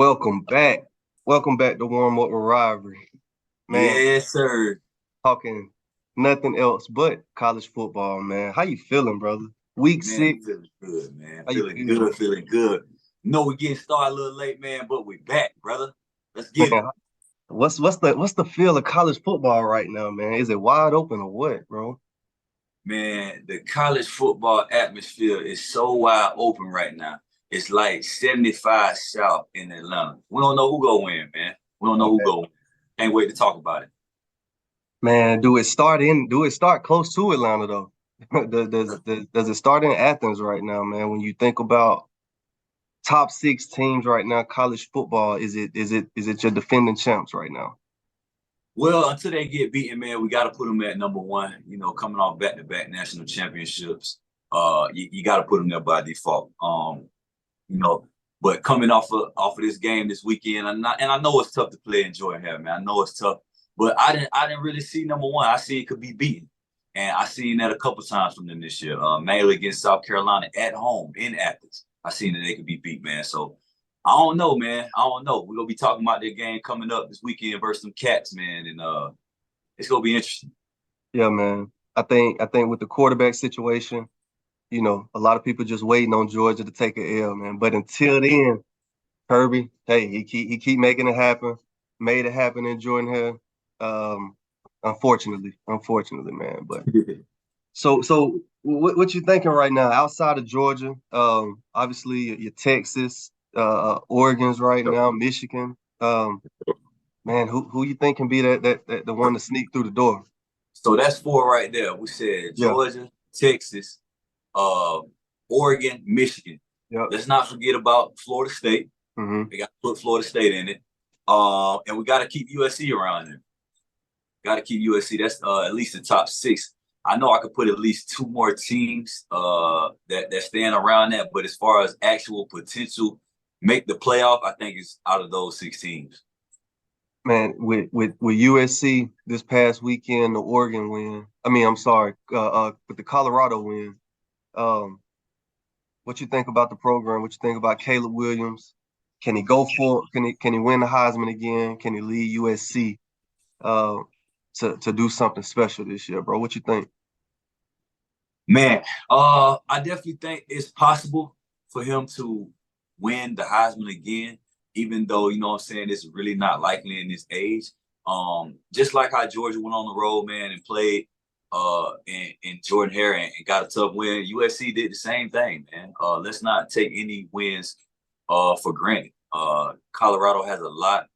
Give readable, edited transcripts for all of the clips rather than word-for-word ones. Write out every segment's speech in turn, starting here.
Welcome back. Welcome back to Warm Up with Rivalry. Man, Yes, sir. talking nothing else but college football, man. How you feeling, brother? Week Man, I'm 6, feeling good, man. how you Feeling feel? good, feeling good. No, we're getting started a little late, man, but we back, brother. Let's get it. Man, what's the feel of college football right now, man? Is it wide open or what, bro? Man, the college football atmosphere is so wide open right now. It's like 75 South in Atlanta. We don't know who gonna win, man. We don't know who Okay. gonna win. Can't wait to talk about it. Man, do it start close to Atlanta though? Does it start in Athens right now, man? When you think about top 6 teams right now, college football, is it your defending champs right now? Well, until they get beaten, man, we got to put them at number one. Coming off back-to-back national championships, you got to put them there by default. You know. But coming off of this game this weekend, and I know it's tough to play in Jordan Hare, man. I know it's tough, but I didn't really see number one. I see it could be beaten, and I seen that a couple times from them this year, mainly against South Carolina at home in Athens. I seen that they could be beat, man. So I don't know, man. I don't know. We're gonna be talking about that game coming up this weekend versus some Cats, man, and it's gonna be interesting. Yeah, man. I think with the quarterback situation, a lot of people just waiting on Georgia to take a L, man. But until then, Kirby, hey, he keep making it happen. Made it happen in Jordan Hare. Um, unfortunately, man. But so what you thinking right now outside of Georgia? Obviously your Texas, Oregon's right now, Michigan. Man, who you think can be that the one to sneak through the door? So that's four right there. We said Yeah, Georgia, Texas, uh, Oregon, Michigan. yeah. Let's not forget about Florida State. Mm-hmm. We got to put Florida State in it. And we got to keep USC around there. Got to keep USC. That's at least the top six. I know I could put at least two more teams that stand around that, but as far as actual potential make the playoff, I think it's out of those six teams. Man, with USC this past weekend, the Oregon win. I mean, I'm sorry, with the Colorado win. Um, what you think about the program? What you think about Caleb Williams? Can he go for? Can he win the Heisman again? Can he lead USC uh, to do something special this year, bro? What you think? Man, I definitely think it's possible for him to win the Heisman again, even though, you know what I'm saying, it's really not likely in this age. Just like how Georgia went on the road, man, and played in Jordan Hare and got a tough win. USC did the same thing, man. Let's not take any wins for granted. Colorado has a lot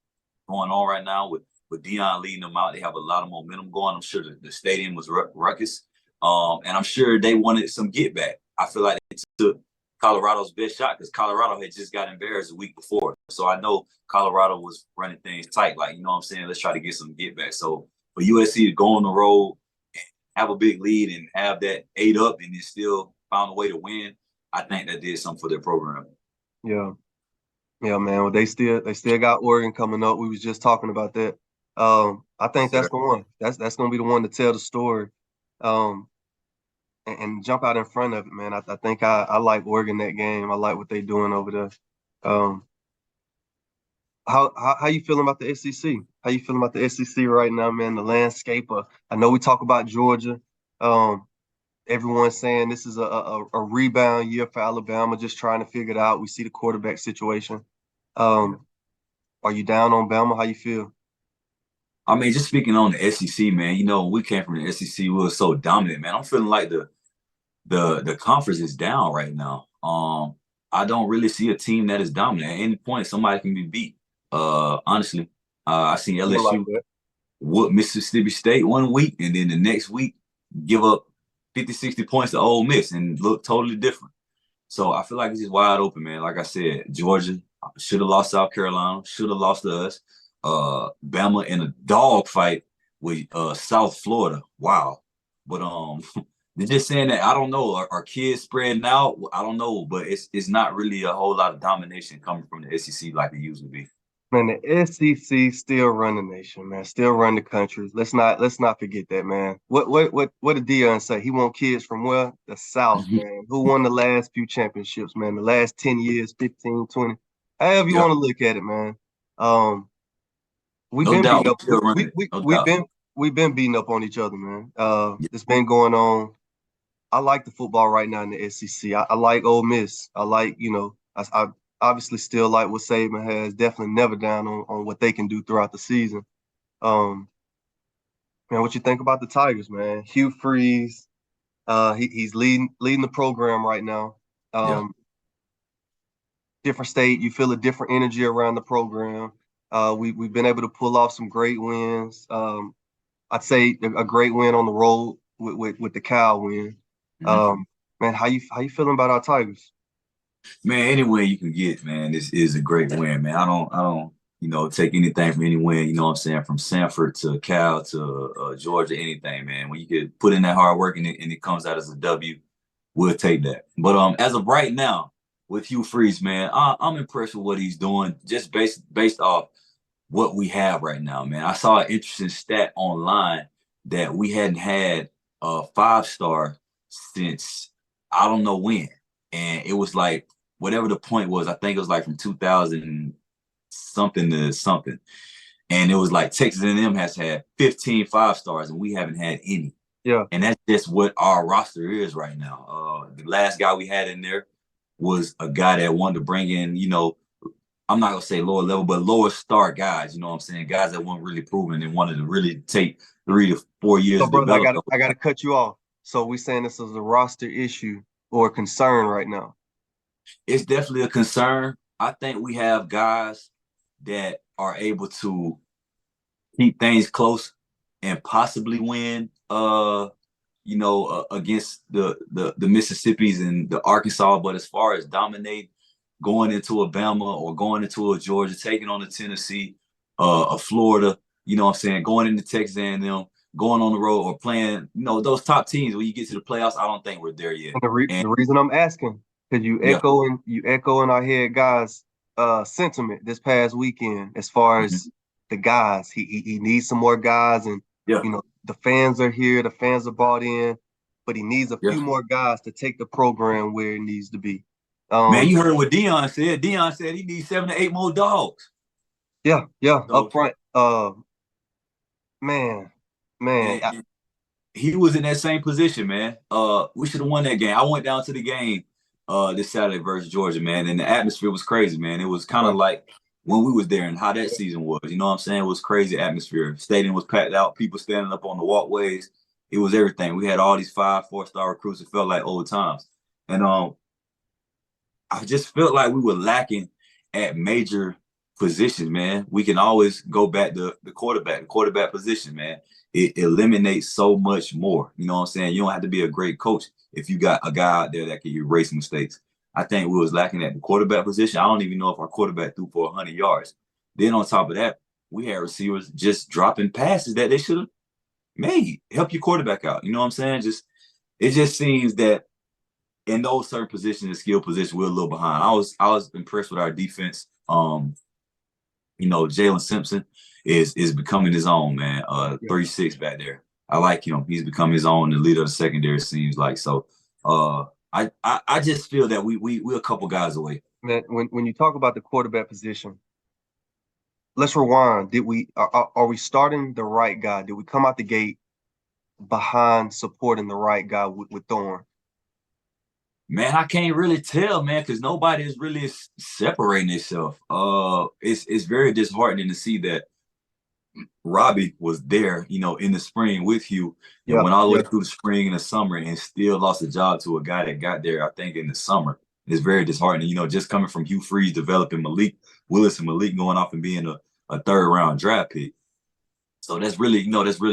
going on right now with Dion leading them out. They have a lot of momentum going. I'm sure the stadium was ruckus. And I'm sure they wanted some get back. I feel like they took Colorado's best shot because Colorado had just got embarrassed the week before. So I know Colorado was running things tight. Like, you know what I'm saying? Let's try to get some get back. So for USC to go on the road and have a big lead and have that 8 up and then still found a way to win, I think that did something for their program. Yeah, yeah, man. Well, they still got Oregon coming up. We was just talking about that. I Yes, think that's sir. the one. That's gonna be the one to tell the story. Um, and jump out in front of it, man. I think I like Oregon that game. I like what they doing over there. Um, how you feeling about the SEC? How you feeling about the SEC right now, man? The landscape. I know we talk about Georgia. Um, everyone's saying this is a rebound year for Alabama, just trying to figure it out. We see the quarterback situation. Yeah. Um, are you down on Bama? How you feel? I mean, just speaking on the SEC, man, we came from the SEC, we were so dominant, man. I'm feeling like the conference is down right now. I don't really see a team that is dominant. At any point, somebody can be beat. Honestly, I seen Feel like LSU that. whoop Mississippi State one week, and then the next week give up 50, 60 points to Ole Miss and look totally different. So I feel like it's just wide open, man. Like I said, Georgia should have lost South Carolina, should have lost to us. Bama in a dog fight with South Florida. Wow. But they're just saying that I don't know. Are kids spreading out? I don't know, but it's not really a whole lot of domination coming from the SEC like it used to be. Man, the SEC still run the nation, man. Still run the country. Let's not forget that, man. What did Dion say? He want kids from where? The South, man. Who won the last few championships, man? The last 10 years, 15, 20. however you Yeah, want to look at it, man. Um, we've no been doubt. beating We up. still running it. No doubt. We've been beating up on each other, man. Yeah. It's been going on. I like the football right now in the SEC. I like Ole Miss. I like, I obviously still like what Saban has. Definitely never down on what they can do throughout the season. Um, man, what you think about the Tigers, man? Hugh Freeze, he's leading the program right now. Yeah. Um, different state, you feel a different energy around the program. We've been able to pull off some great wins. I'd say a great win on the road with the Cal win. Mhm. Um, man, how you feeling about our Tigers? Man, any win you can get, man, this is a great win, man. I don't, take anything from any win, you know what I'm saying, from Sanford to Cal to Georgia, anything, man. When you could put in that hard work and it comes out as a W, we'll take that. But as of right now, with Hugh Freeze, man, I'm impressed with what he's doing, just based off what we have right now, man. I saw an interesting stat online that we hadn't had a 5-star since I don't know when. And it was like whatever the point was, I think it was like from 2000 something to something. And it was like Texas A&M has had 15 5-stars and we haven't had any. Yeah, And that's just what our roster is right now. The last guy we had in there was a guy that wanted to bring in, I'm not gonna say lower level, but lower star guys. You know what I'm saying? Guys that weren't really proven and wanted to really take 3 to 4 years so to brother, I develop got those I got guys. to cut you off. So we saying this is a roster issue or a concern right now? It's definitely a concern. I think we have guys that are able to keep things close and possibly win. Against the Mississippi's and the Arkansas. But as far as dominate, going into a Bama or going into a Georgia, taking on the Tennessee, a Florida, you know what I'm saying, going into Texas A&M, going on the road or playing, those top teams when you get to the playoffs, I don't think we're there yet. And And the reason I'm asking, because yeah, you echo in our head guys' sentiment this past weekend as far mhm, as the guys. He needs some more guys, and yeah, the fans are here, the fans are bought in, but he needs a yeah. few more guys to take the program where it needs to be. Man, Um, you heard what Dion said. Dion said he needs 7 to 8 more dogs. yeah, up So front. Man, man, and, and he was in that same position, man. We should have won that game. I went down to the game this Saturday versus Georgia, man, and the atmosphere was crazy, man. It was kind yeah. of like when we was there and how that season was. You know what I'm saying? It was crazy atmosphere. Stadium was packed out, people standing up on the walkways. It was everything. We had all these 5, 4-star recruits. It felt like old times. And I just felt like we were lacking at major positions, man. We can always go back to the quarterback position, man. It eliminates so much more. You know what I'm saying? You don't have to be a great coach if you got a guy out there that can erase mistakes. I think we was lacking at the quarterback position. I don't even know if our quarterback threw for 100 yards. Then on top of that, we had receivers just dropping passes that they should have made. Help your quarterback out. You know what I'm saying? It just seems that in those certain positions and skill positions, we're a little behind. I was impressed with our defense. Jalen Simpson is becoming his own, man. 36 back there. I like him. He's become his own, the leader of the secondary, seems like. So I just feel that we're a couple guys away. Man, when you talk about the quarterback position, let's rewind. Are we starting the right guy? Did we come out the gate behind supporting the right guy with Thorne? Man, I can't really tell, man, because nobody is really separating itself. It's very disheartening to see that Robbie was there, in the spring with Hugh and Yeah, went all the way yeah. through the spring and the summer and still lost a job to a guy that got there, I think, in the summer. It's very disheartening, just coming from Hugh Freeze developing Malik Willis and Malik going off and being a third round draft pick. So that's really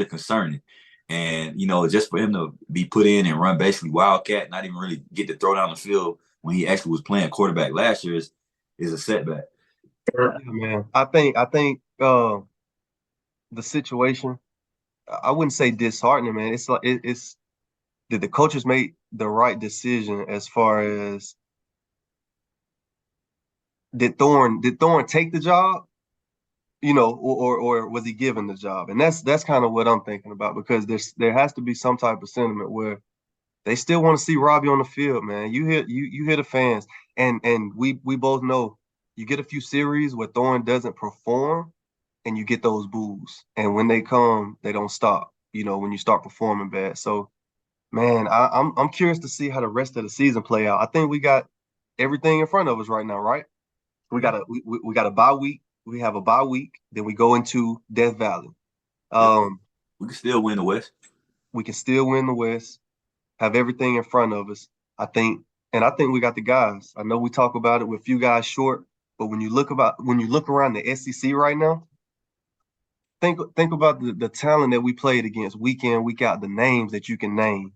concerning. And, just for him to be put in and run basically Wildcat, not even really get to throw down the field when he actually was playing quarterback last year is a setback. Yeah, man. I think the situation, I wouldn't say disheartening, man. It's like it's did the coaches make the right decision as far as did Thorne take the job, or was he given the job? And that's kind of what I'm thinking about because there has to be some type of sentiment where they still want to see Robbie on the field, man. You hear the fans, and we both know you get a few series where Thorne doesn't perform, and you get those boos. And when they come, they don't stop. When you start performing bad. So, man, I'm curious to see how the rest of the season play out. I think we got everything in front of us right now, right? We got a bye week. We have a bye week. Then we go into Death Valley. Yep. Um, We can still win the West. we can still win the West. Have everything in front of us. I think we got the guys. I know we talk about it with a few guys short, but when you look around the SEC right now, think about the talent that we played against week in, week out, the names that you can name.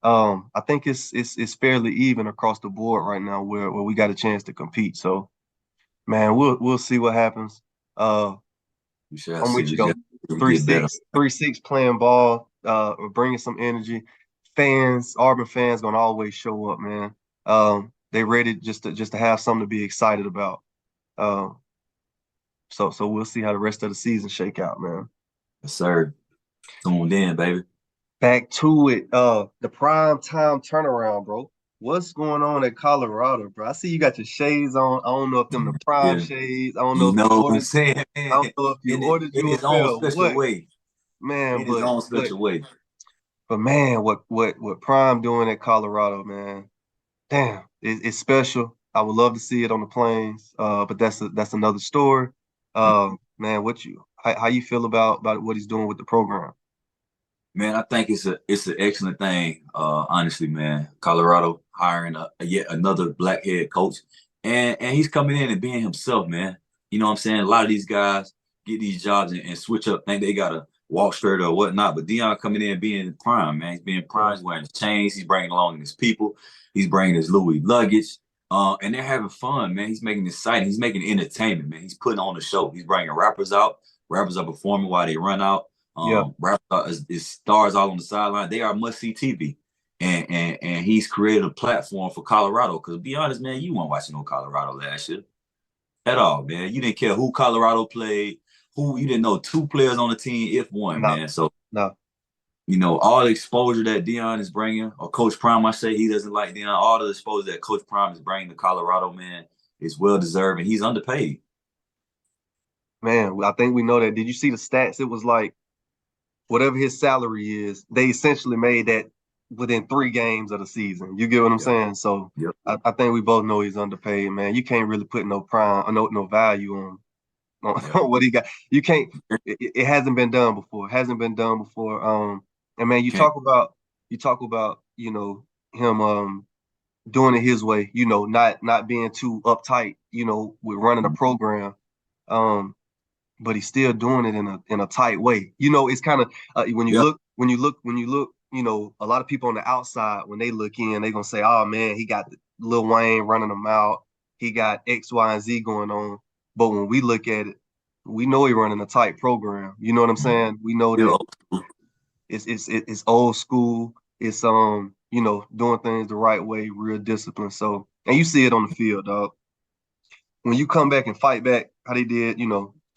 I think it's fairly even across the board right now where we got a chance to compete. So, man, we'll see what happens. We shall I'm see. with We you though. just we Three get better. six, 3-6 playing ball, bringing some energy. Auburn fans gonna always show up, man. They ready just to have something to be excited about. Um, so we'll see how the rest of the season shake out, man. Yes, sir. Tuned in, baby. Back to it. The prime time turnaround, bro. What's going on at Colorado, bro? I see you got your shades on. I don't know if them the prime Yeah. shades. I don't know You if know you what I'm ordered. saying, I man? don't know if you In ordered you a his pair own or special what, way. man. In his But own but special way. but man, what Prime doing at Colorado, man? Damn, it's special. I would love to see it on the plains. But that's another story. Man, how you feel about what he's doing with the program? Man, I think it's an excellent thing. Honestly, man, Colorado hiring a yet another black head coach, and he's coming in and being himself, man. You know what I'm saying? A lot of these guys get these jobs and switch up, think they gotta walk straight or whatnot. But Dion coming in and being prime, man. He's being Yeah, prime. He's wearing his chains. He's bringing along his people. He's bringing his Louis luggage. And they're having fun, man. He's making it exciting. He's making entertainment, man. He's putting on the show. He's bringing rappers out. Rappers are performing while they run out. yeah, Rap is stars all on the sideline. They are must see TV, and he's created a platform for Colorado. Because to be honest, man, you weren't watching no Colorado last year at all, man. You didn't care who Colorado played, who you didn't know two players on the team, if one, no, man. So no, all the exposure that Dion is bringing, or Coach Prime, I say he doesn't like Dion. All the exposure that Coach Prime is bringing to Colorado, man, is well deserved, and he's underpaid. man. I think we know that. Did you see the stats? It was like whatever his salary is, they essentially made that within 3 games of the season. You get what I'm Yep. saying? So Yep. I think we both know he's underpaid, man. You can't really put no prime or no value Yep. on what he got. You can't. It hasn't been done before. It hasn't been done before. And man, Can't. you talk about him doing it his way. Not being too uptight. With running a program. Um, but he's still doing it in a tight way. It's kind of when you Yep. look when you look when you look. A lot of people on the outside when they look in, they're gonna say, "Oh man, he got Lil Wayne running them out. He got X, Y, and Z going on." But when we look at it, we know he's running a tight program. You know what I'm saying? We know that Still, it's old school. It's doing things the right way, real discipline. So, and you see it on the field, dog. When you come back and fight back, how they did,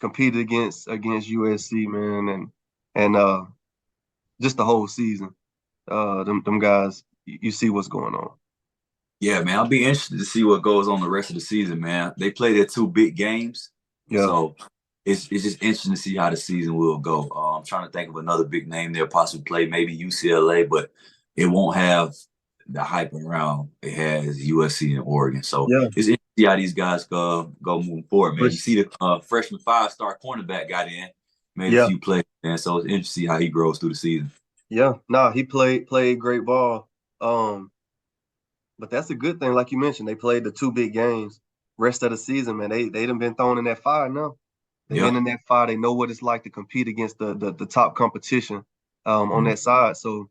competed against USC, man, and just the whole season. Them guys, you see what's going on. yeah, man, I'll be interested to see what goes on the rest of the season, man. They play their two big games, Yeah, so it's just interesting to see how the season will go. I'm trying to think of another big name they'll possibly play, maybe UCLA, but it won't have the hype around it has USC and Oregon. So yeah, it's interesting to see how these guys go moving forward, man. but You see the freshman 5-star cornerback got in, made a yeah, few plays, man. So it's interesting to see how he grows through the season. yeah. Nah, he played great ball. But that's a good thing, like you mentioned. They played the 2 big games. Rest of the season, man, they done been thrown in that fire now. They've Yeah, been in that fire. They know what it's like to compete against the top competition on Mhm. that side. So,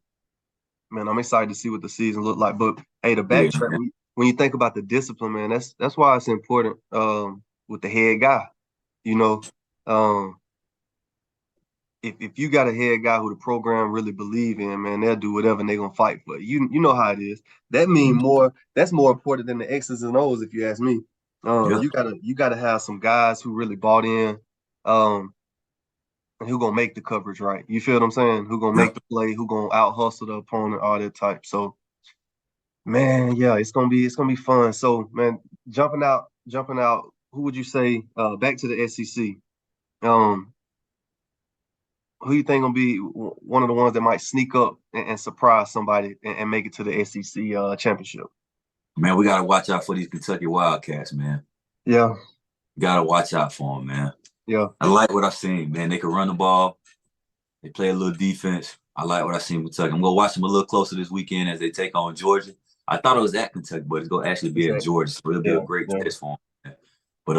man, I'm excited to see what the season look like. But hey, the Yeah, backtrack man. when you think about the discipline, man, that's why it's important with the head guy. You know, um, if you got a head guy who the program really believe in, man, they'll do whatever and they're gonna fight for you. You know how it is. That's more important than the X's and O's, if you ask me. Yeah, You gotta have some guys who really bought in, um, and who gonna make the coverage right. You feel what I'm saying? Who gonna yeah. make the play, who gonna out hustle the opponent, all that type. So man, yeah, it's gonna be fun. So man, jumping out who would you say back to the SEC? Um, who you think gonna be one of the ones that might sneak up and surprise somebody and make it to the SEC championship? Man, we gotta watch out for these Kentucky Wildcats, man. Yeah, Gotta watch out for them, man. yeah. I like what I've seen, man. They can run the ball. They play a little defense. I like what I seen with Kentucky. I'm gonna watch them a little closer this weekend as they take on Georgia. I thought it was at Kentucky, but it's gonna actually be at Exactly. Georgia, so it'll be a Yeah, great yeah. test for them. But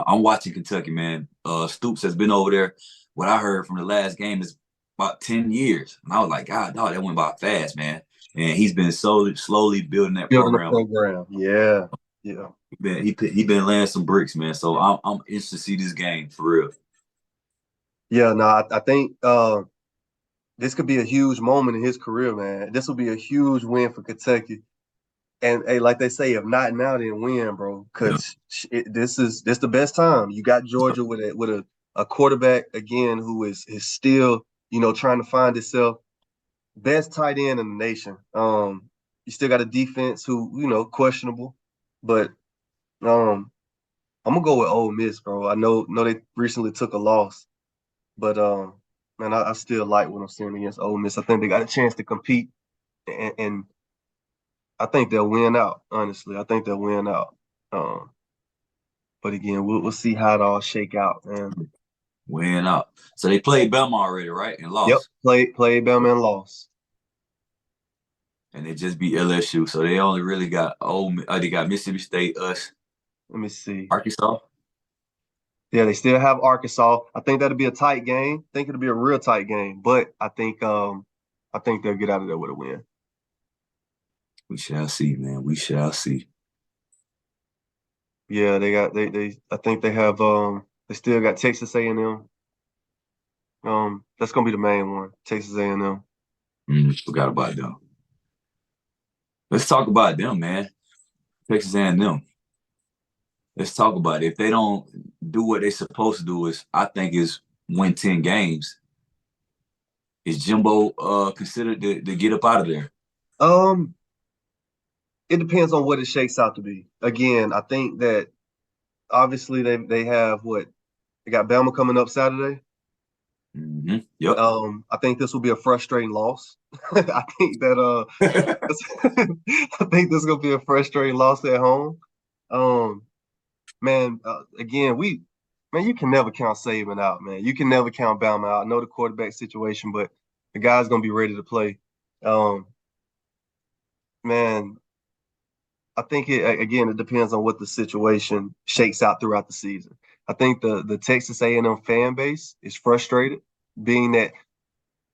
I'm watching Kentucky, man. Stoops has been over there. What I heard from the last game is about 10 years, and I was like, God, dog, that went by fast, man. And he's been slowly building that Building the program. program. Yeah, yeah. He been laying some bricks, man. So I'm interested to see this game for real. Yeah, no, I think this could be a huge moment in his career, man. This will be a huge win for Kentucky. And hey, like they say, if not now, then when, bro? Yeah. Because this the best time. You got Georgia with a quarterback again who is still trying to find itself. Best tight end in the nation. You still got a defense who questionable, but I'm gonna go with Ole Miss, bro. I know they recently took a loss, but man, I still like what I'm seeing against Ole Miss. I think they got a chance to compete, and I think they'll win out. Honestly, I think they'll win out. Um, but again, we'll see how it all shake out, man. Win out. So they played Belmont already, right? And Yep, lost. played Bama and lost. And they just beat LSU. So they only really got they got Mississippi State, us, Let me see. Arkansas. Yeah, they still have Arkansas. I think that'll be a tight game. I think it'll be a real tight game, but I think they'll get out of there with a win. We shall see, man. We shall see. Yeah, they I think they have they still got Texas A&M. That's gonna be the main one, Texas A&M. Forgot about them. Let's talk about them, man. Texas A&M. Let's talk about it. If they don't do what they're supposed to do, I think is win 10 games. Is Jimbo considered to get up out of there? Um, it depends on what it shakes out to be. Again, I think that obviously they have what they got Bama coming up Saturday. Yep. I think this will be a frustrating loss. I think that I think this is gonna be a frustrating loss at home. Um, man, again, man, you can never count Saban out, man. You can never count Bama out. I know the quarterback situation, but the guy's gonna be ready to play. Um, man, I think it depends on what the situation shakes out throughout the season. I think the Texas A&M fan base is frustrated, being that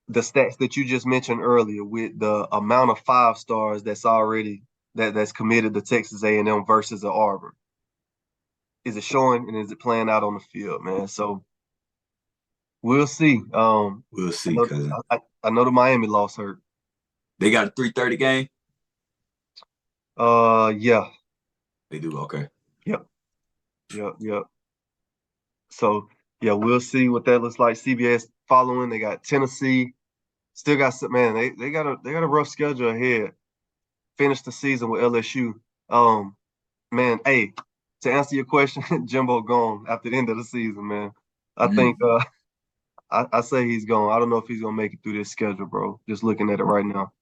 the stats that you just mentioned earlier with the amount of 5 stars that's committed to Texas A&M versus the Auburn. Is it showing and is it playing out on the field, man? So we'll see. We'll I see, know cousin. I know the Miami loss hurt. They got a 3:30 game. Yeah, They do okay. yep, yep. So yeah, we'll see what that looks like. CBS following. They got Tennessee. Still got some man. They got a rough schedule ahead. Finish the season with LSU. Man, hey, to answer your question, Jimbo gone after the end of the season, man. I think Mm, I say he's gone. I don't know if he's gonna make it through this schedule, bro. Just looking at it right now.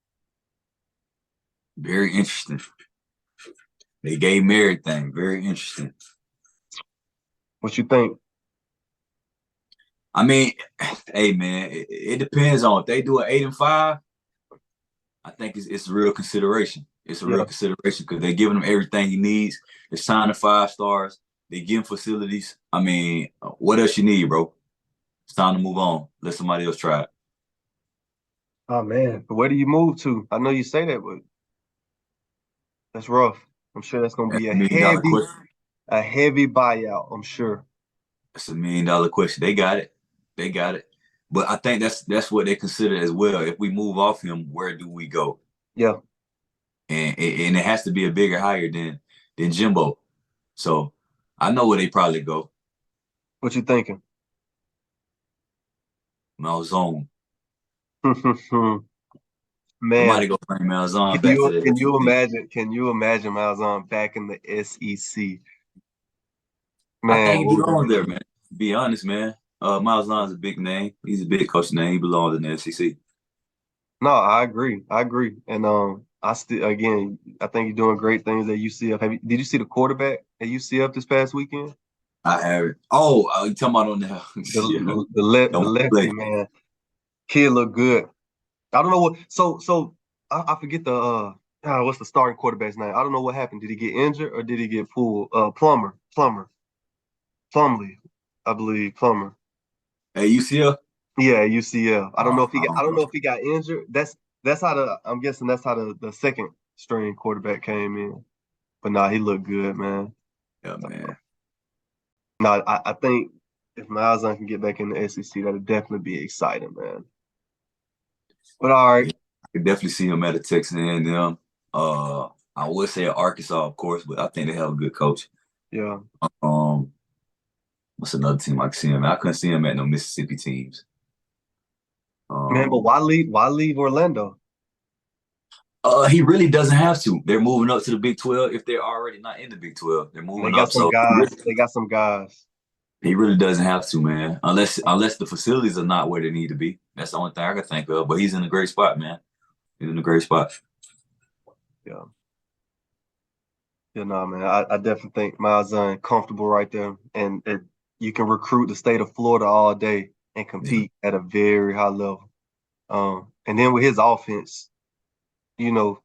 very interesting. They gave me everything. Very interesting. What you think? I mean, hey man, it depends on if they do an 8-5. I think it's a real consideration. It's a real Yeah. consideration because they're giving him everything he needs. They're signing 5 stars. They give him facilities. I mean, what else you need, bro? It's time to move on. Let somebody else try it. Oh man, but where do you move to? I know you say that, but that's rough. I'm sure that's gonna That's be a million dollar question. a heavy buyout. I'm sure. That's a $1 million question. They got it. They got it. But I think that's what they consider as well. If we move off him, where do we go? Yeah. And it has to be a bigger hire than Jimbo. So I know where they probably go. What you thinking? Malzone. Man, Somebody go bring Malzone back to the SEC. can you imagine Malzahn back in the SEC? I Man, think he belongs there, man. To be honest, man. Miles Long's a big name. He's a big coach name. He belongs in the SEC. no, I agree. I agree. And I still again, I think you're doing great things at UCF. Did you see the quarterback at UCF this past weekend? I have it. Oh, you talking about on the yeah. The Don't lefty play. man, kid look good. I don't know what. So I forget the what's the starting quarterback's name? I don't know what happened. Did he get injured or did he get pulled? Plumley, I believe Plummer. Hey, UCF? Yeah, UCF. I don't know if he I got. I don't don't know. know if he got injured. That's how the. I'm guessing that's how the second string quarterback came in. But nah, he looked good, man. Yeah, man. No, I think if Malzahn can get back in the SEC, that'd definitely be exciting, man. But all right, Yeah, I could definitely see him at a Texas A&M. I would say Arkansas, of course, but I think they have a good coach. yeah, Um, what's another team I could see him at? I couldn't see him at no Mississippi teams. man. But Um, why leave Orlando? he really doesn't have to. They're moving up to the Big 12 if they're already not in the Big 12. They're And they moving got up, some so guys. They got some guys. he really doesn't have to, man. Unless the facilities are not where they need to be. That's the only thing I can think of. But he's in a great spot, man. He's in a great spot. Yeah, yeah, no, man. I definitely think Malzahn comfortable right there, and you can recruit the state of Florida all day and Yeah. compete at a very high level. And then with his offense, you know,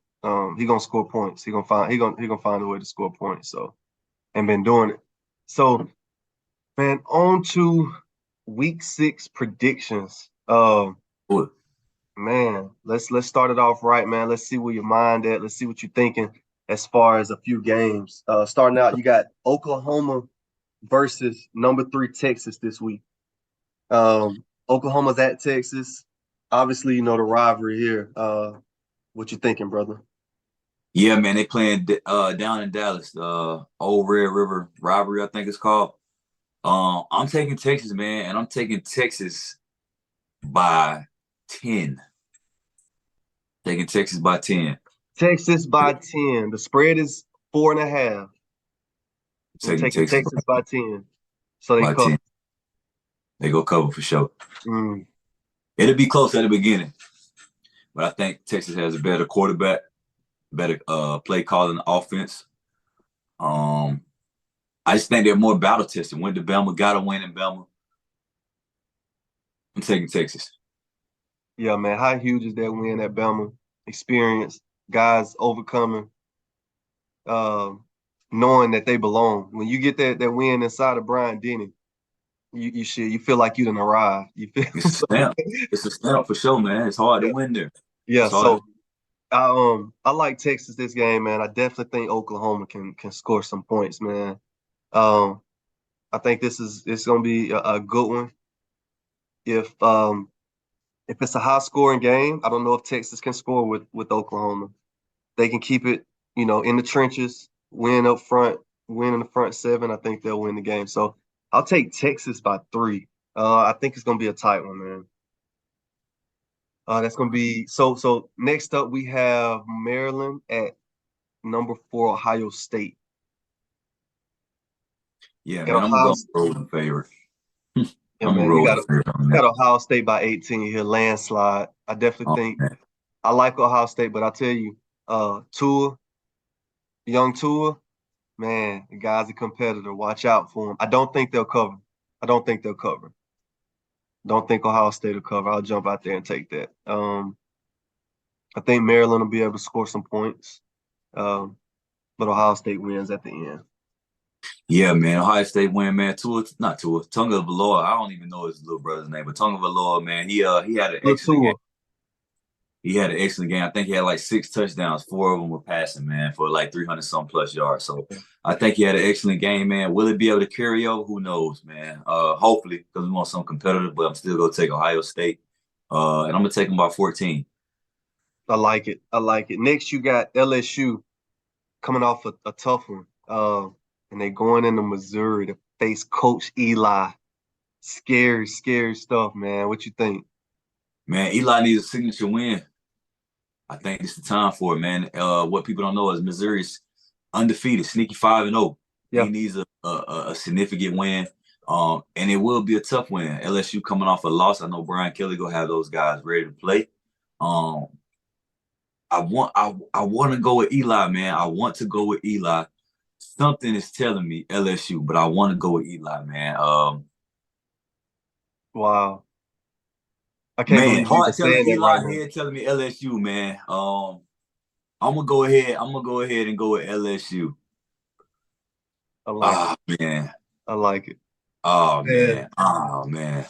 he gonna score points. He gonna find a way to score points. So and been doing it. So man, on to week 6 predictions. Cool. Man, let's start it off right, man. Let's see where your mind at. Let's see what you're thinking as far as a few games. Starting out, you got Oklahoma versus number 3 Texas this week. Oklahoma's at Texas. Obviously, you know the rivalry here. What you thinking, brother? Yeah, man, they playing down in Dallas, Old Red River Rivalry, I think it's called. I'm taking Texas, man, and I'm taking Texas by 10. Taking Texas by 10. Texas by 10. The spread is 4.5. I'm Taking taking Texas Texas by 10. So they by cover. 10. They go cover for sure. Mm. It'll be close at the beginning, but I think Texas has a better quarterback, better play calling offense. Um, I just think they're more battle tested. Went to Bama, got to win in Bama. I'm taking Texas. Yeah, man. How huge is that win at Bama? Experience, guys overcoming, um, knowing that they belong. When you get that win inside of Brian Denny, you feel like you done arrived. You feel It's a so, stamp. It's a stamp for sure, man. It's hard to yeah. win there. Yeah, It's hard to so I like Texas this game, man. I definitely think Oklahoma can score some points, man. Um, I think it's gonna be a good one. If if it's a high scoring game, I don't know if Texas can score with Oklahoma. They can keep it, in the trenches, win up front, win in the front 7. I think they'll win the game. So I'll take Texas by 3. I think it's gonna be a tight one, man. That's gonna be so next up we have Maryland at number 4, Ohio State. Yeah, And man, I'm gonna Ohio, go rolling favorite. I'm yeah, gonna man, roll the favorite on got that. Ohio State by 18 here, landslide. I definitely Oh, think man. I like Ohio State, but I tell you, young Tua, man, the guy's a competitor. Watch out for him. I don't think they'll cover. I don't think they'll cover. Don't think Ohio State will cover. I'll jump out there and take that. I think Maryland will be able to score some points, but Ohio State wins at the end. Yeah, man. Ohio State win, man. Not Tua, Tonga Valor. I don't even know his little brother's name, but Tonga Valor, man. He had an Good excellent game. Tua. He had an excellent game. I think he had like 6 touchdowns. 4 of them were passing, man, for like 300 some plus yards. So I think he had an excellent game, man. Will it be able to carry over? Who knows, man. Hopefully, because we want some competitive, but I'm still gonna take Ohio State. And I'm gonna take them by 14. I like it. I like it. Next, you got LSU coming off a tough one, and they going into Missouri to face Coach Eli. Scary, scary stuff, man. What you think? Man, Eli needs a signature win. I think it's the time for it, man. What people don't know is Missouri's undefeated, sneaky 5-0. He Yeah. needs a significant win. And it will be a tough win. LSU coming off a loss. I know Brian Kelly gonna have those guys ready to play. Um, I want to go with Eli, man. I want to go with Eli. Something is telling me LSU, but I want to go with Eli, man. Wow. I can't Man, believe you even heart telling saying that right Eli, now. head telling me LSU, man. I'm gonna go ahead. I'm gonna go ahead and go with LSU. I like it. Ah, man. I like it. Oh Man, man. Oh man.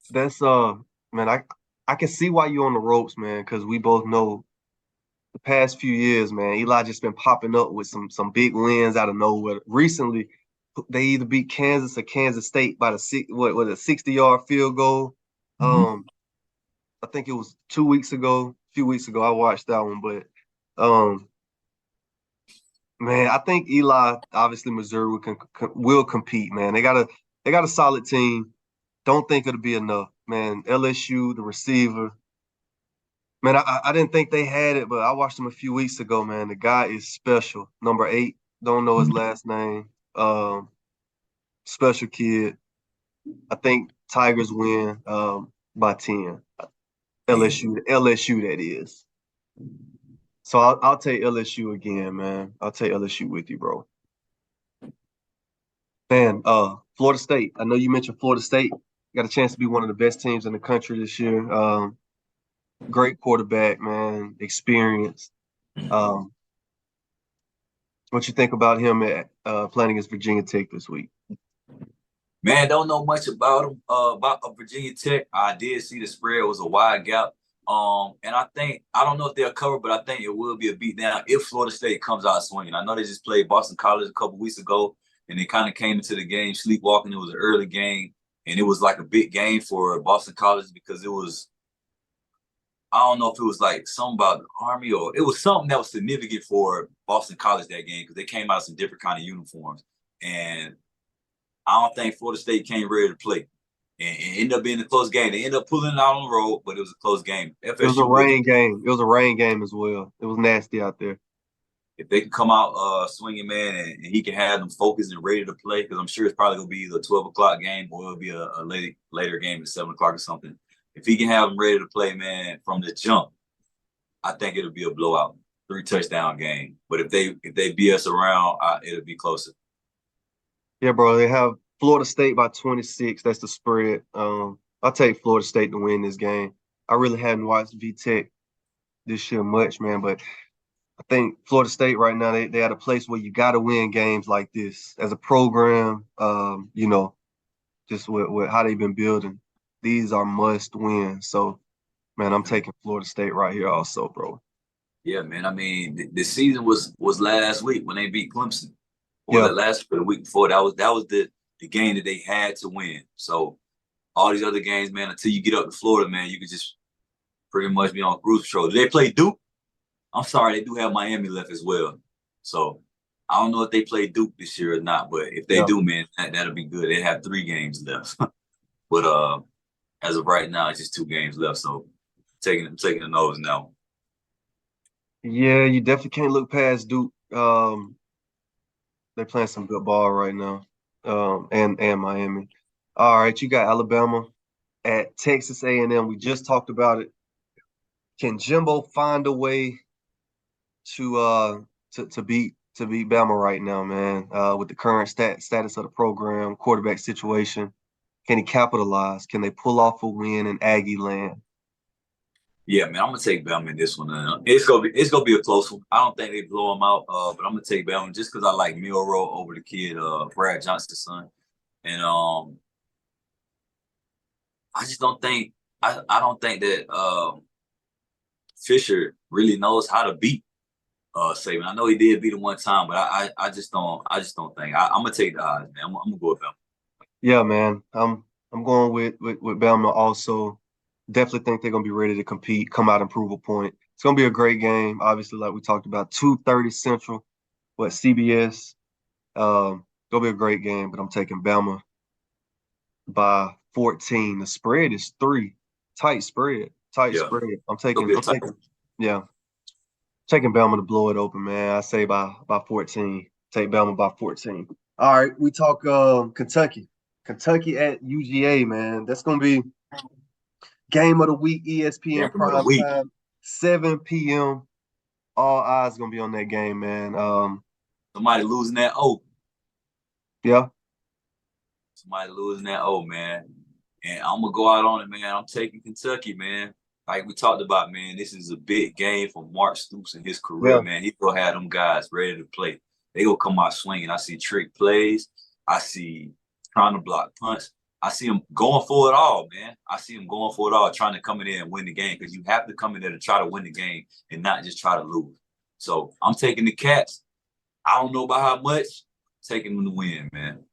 that's man, I can see why you're on the ropes, man, because we both know the past few years, man, Eli just been popping up with some big wins out of nowhere. Recently, they either beat Kansas or Kansas State by the a 60-yard field goal. Mhm. Um, I think it was 2 weeks ago, a few weeks ago. I watched that one, but um, man, I think Eli, obviously Missouri will compete. Man, they got a solid team. Don't think it'll be enough, man. LSU, the receiver, man. I didn't think they had it, but I watched him a few weeks ago. Man, the guy is special. Number 8, don't know his last name. Special kid. I think Tigers win by 10. Man. LSU that is. So I'll take LSU again, man. I'll take LSU with you, bro. Man, Florida State. I know you mentioned Florida State. Got a chance to be one of the best teams in the country this year. Great quarterback, man. Experience. Um, what you think about him at playing against Virginia Tech this week? Man, don't know much about him. About Virginia Tech. I did see the spread was a wide gap. And I don't know if they'll cover, but I think it will be a beatdown if Florida State comes out swinging. I know they just played Boston College a couple weeks ago, and they kind of came into the game sleepwalking. It was an early game, and it was like a big game for Boston College because it was. I don't know if it was like something about the Army or it was something that was significant for Boston College that game because they came out in some different kind of uniforms. And I don't think Florida State came ready to play. And it ended up being a close game. They ended up pulling it out on the road, but it was a close game. It was a FSU will rain game. It was a rain game as well. It was nasty out there. if they can come out swinging, man, and he can have them focused and ready to play, because I'm sure it's probably gonna be either a 12 o'clock game or it'll be a later game at 7 o'clock or something. If he can have them ready to play, man, from the jump, I think it'll be a blowout, 3 touchdown game. But if they BS around, it'll be closer. Yeah, bro. They have Florida State by 26. That's the spread. I'll take Florida State to win this game. I really hadn't watched VTech this year much, man, but I think Florida State right now they at a place where you got to win games like this as a program. Just with how they've been building, these are must win. So, man, I'm taking Florida State right here also, bro. Yeah, man. I mean, the season was last week when they beat Clemson, or Yeah, the last or the week before. That was the game that they had to win. So all these other games, man, until you get up to Florida, man, you can just pretty much be on cruise control. Do they play Duke? I'm sorry, they do have Miami left as well. So I don't know if they play Duke this year or not, but if they yeah, do, man, that'll be good. They have 3 games left. But as of right now, it's just 2 games left. So I'm taking the nose now. yeah. You definitely can't look past Duke. They're playing some good ball right now. And Miami. All right, you got Alabama at Texas A&M. We just talked about it. Can Jimbo find a way to beat Bama right now, man? With the current status of the program, quarterback situation, can he capitalize? Can they pull off a win in Aggie land? Yeah, man, I'm gonna take Bama in this one. It's gonna be a close one. I don't think they blow him out, but I'm gonna take Bama just because I like Milrow over the kid, Brad Johnson's son, and I just don't think I don't think that Fisher really knows how to beat Saban. I know he did beat him one time, but I just don't think I'm gonna take the odds, man. I'm gonna go with Bama. Yeah, man. I'm going with Bama also. Definitely think they're gonna be ready to compete, come out and prove a point. It's gonna be a great game. Obviously, like we talked about, 2:30 Central, what CBS. Gonna be a great game, but I'm taking Bama by 14. The spread is 3. Tight spread. Tight Yeah, spread. it's gonna be a tight. Yeah, taking Bama to blow it open, man. I say by 14. Take Bama by 14. All right, we talk Kentucky. Kentucky at UGA, man. That's gonna be game of the week, ESPN Game of the prime week. time, 7 p.m. All eyes gonna be on that game, man. Somebody losing that O. Yeah. Somebody losing that O, man. And I'm gonna go out on it, man. I'm taking Kentucky, man. Like we talked about, man, this is a big game for Mark Stoops in his career, Yeah. man. He gonna have them guys ready to play. They gonna come out swinging. I see trick plays. I see trying to block punts. I see him going for it all, man. I see him going for it all, trying to come in there and win the game because you have to come in there to try to win the game and not just try to lose. So I'm taking the Cats. I don't know about how much. Taking them to win, man.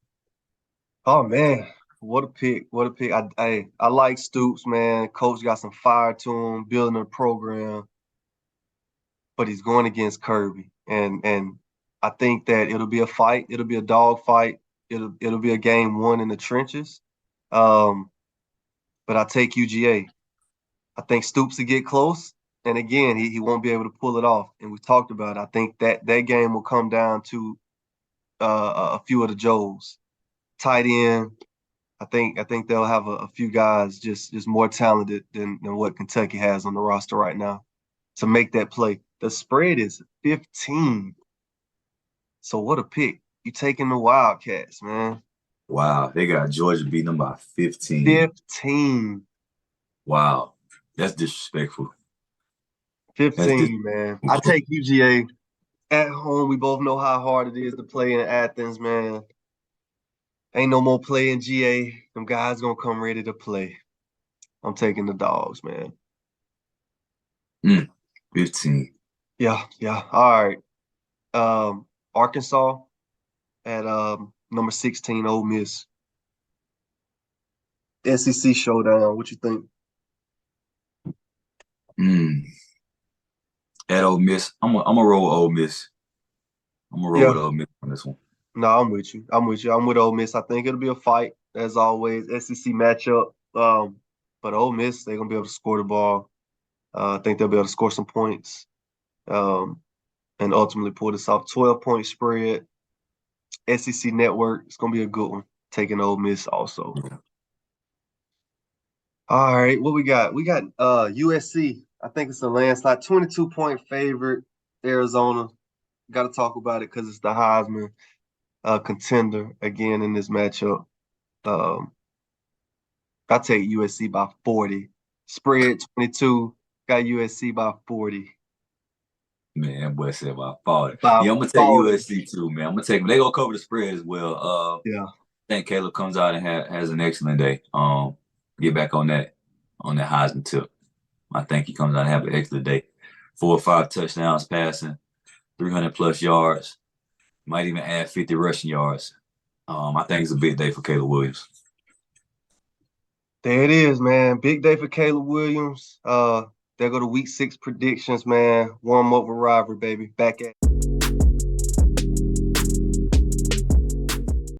Oh man, what a pick! What a pick! I like Stoops, man. Coach got some fire to him, building a program, but he's going against Kirby, and I think that it'll be a fight. It'll be a dog fight. It'll be a game won in the trenches. Um, but I take UGA. I think Stoops will get close, and again, he won't be able to pull it off. And we talked about it. I think that game will come down to a few of the Joes, tight end. I think they'll have a few guys just more talented than what Kentucky has on the roster right now to make that play. The spread is 15. So what a pick. You taking the Wildcats, man. Wow, they got Georgia beating them by 15. 15. Wow, that's disrespectful. 15, man. I take UGA at home. We both know how hard it is to play in Athens, man. Ain't no more play in GA. Them guys gonna come ready to play. I'm taking the dogs, man. 15. Yeah. All right. Arkansas at number 16, Ole Miss. SEC showdown. What you think? At Ole Miss, I'm gonna roll with Ole Miss. I'm gonna roll with Ole Miss on this one. No, I'm with you. I'm with Ole Miss. I think it'll be a fight as always. SEC matchup. But Ole Miss, they're gonna be able to score the ball. I think they'll be able to score some points. And ultimately pull this off. 12-point spread. SEC Network. It's gonna be a good one. Taking Ole Miss also. Yeah. All right, what we got? We got USC. I think it's a landslide. 22-point favorite. Arizona. Got to talk about it because it's the Heisman contender again in this matchup. I take USC by 40. Spread 22. Got USC by 40. Man, that boy said by 40. By Yeah, I'm gonna take 40. USC too, man. I'm gonna take them. They gonna cover the spread as well. Yeah. I think Caleb comes out and has an excellent day. Get back on that Heisman tip. I think he comes out and have an excellent day. 4 or 5 touchdowns passing, 300 plus yards. Might even add 50 rushing yards. I think it's a big day for Caleb Williams. There it is, man. Big day for Caleb Williams. There go to week 6 predictions, man. Warm up with Rivalry, baby. Back at